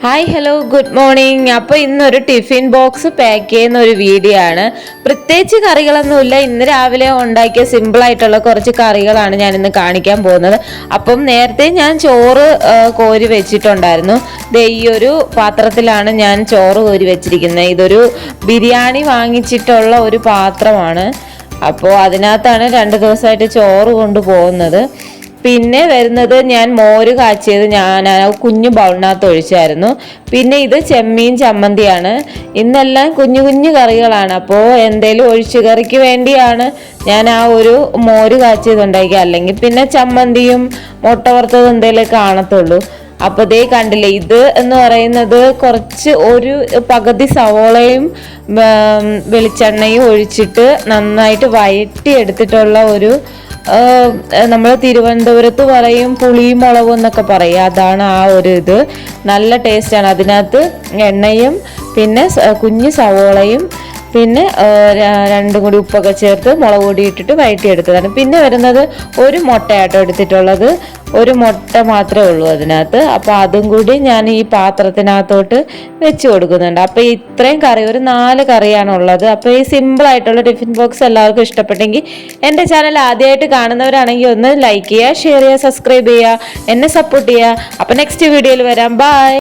Hi hello good morning. അപ്പോൾ ഇന്നൊരു tiffin box pack ചെയ്യുന്ന ഒരു വീഡിയോ ആണ്. പ്രത്യേകിച്ച് കറികളൊന്നുമില്ല. ഇന്ന് രാവിലെ ഉണ്ടാക്കിയ സിമ്പിളായിട്ടുള്ള കുറച്ച് കറികളാണ് ഞാനിന്ന് കാണിക്കാൻ പോകുന്നത്. അപ്പം നേരത്തെ ഞാൻ ചോറ് കോരി വെച്ചിട്ടുണ്ടായിരുന്നു. ഈ ഒരു പാത്രത്തിലാണ് ഞാൻ ചോറ് കോരി വെച്ചിരിക്കുന്നത്. ഇതൊരു ബിരിയാണി വാങ്ങിച്ചിട്ടുള്ള ഒരു പാത്രമാണ്. അപ്പോൾ അതിനകത്താണ് 2 ദിവസമായിട്ട് ചോറ് കൊണ്ടുപോകുന്നത്. പിന്നെ വരുന്നത് ഞാൻ മോര് കാച്ചിയത് ഞാൻ കുഞ്ഞു ബൗളിനകത്ത് ഒഴിച്ചായിരുന്നു. പിന്നെ ഇത് ചെമ്മീൻ ചമ്മന്തിയാണ്. ഇന്നെല്ലാം കുഞ്ഞു കുഞ്ഞു കറികളാണ്. അപ്പോൾ എന്തേലും ഒഴിച്ചു കറിക്ക് വേണ്ടിയാണ് ഞാൻ ആ ഒരു മോര് കാച്ചിയത് ഉണ്ടാക്കി. അല്ലെങ്കിൽ പിന്നെ ചമ്മന്തിയും മുട്ട വറുത്തതും എന്തേലും കാണത്തുള്ളൂ. അപ്പോൾ ദേ കണ്ടില്ലേ, ഇത് എന്ന് പറയുന്നത് കുറച്ച് ഒരു പകുതി സവോളയും വെളിച്ചെണ്ണയും ഒഴിച്ചിട്ട് നന്നായിട്ട് വഴറ്റി എടുത്തിട്ടുള്ള ഒരു നമ്മൾ തിരുവനന്തപുരത്ത് പറയും പുളിയും മുളകും എന്നൊക്കെ പറയും. അതാണ് ആ ഒരു ഇത്. നല്ല ടേസ്റ്റാണ്. അതിനകത്ത് എണ്ണയും പിന്നെ കുഞ്ഞു സവോളയും പിന്നെ 2 കൂടി ഉപ്പൊക്കെ ചേർത്ത് മുളക് പൊടി ഇട്ടിട്ട് വഴറ്റിയെടുത്തതാണ്. പിന്നെ വരുന്നത് ഒരു മുട്ടയാട്ടോ എടുത്തിട്ടുള്ളത്. ഒരു മുട്ട മാത്രമേ ഉള്ളൂ അതിനകത്ത്. അപ്പോൾ അതും കൂടി ഞാൻ ഈ പാത്രത്തിനകത്തോട്ട് വെച്ച് കൊടുക്കുന്നുണ്ട്. അപ്പോൾ ഇത്രയും കറി, ഒരു 4 കറിയാണുള്ളത്. അപ്പോൾ ഈ സിമ്പിളായിട്ടുള്ള ടിഫിൻ ബോക്സ് എല്ലാവർക്കും ഇഷ്ടപ്പെട്ടെങ്കിൽ എൻ്റെ ചാനൽ ആദ്യമായിട്ട് കാണുന്നവരാണെങ്കിൽ ഒന്ന് ലൈക്ക് ചെയ്യുക, ഷെയർ ചെയ്യുക, സബ്സ്ക്രൈബ് ചെയ്യുക, എന്നെ സപ്പോർട്ട് ചെയ്യുക. അപ്പോൾ നെക്സ്റ്റ് വീഡിയോയിൽ വരാം. ബൈ.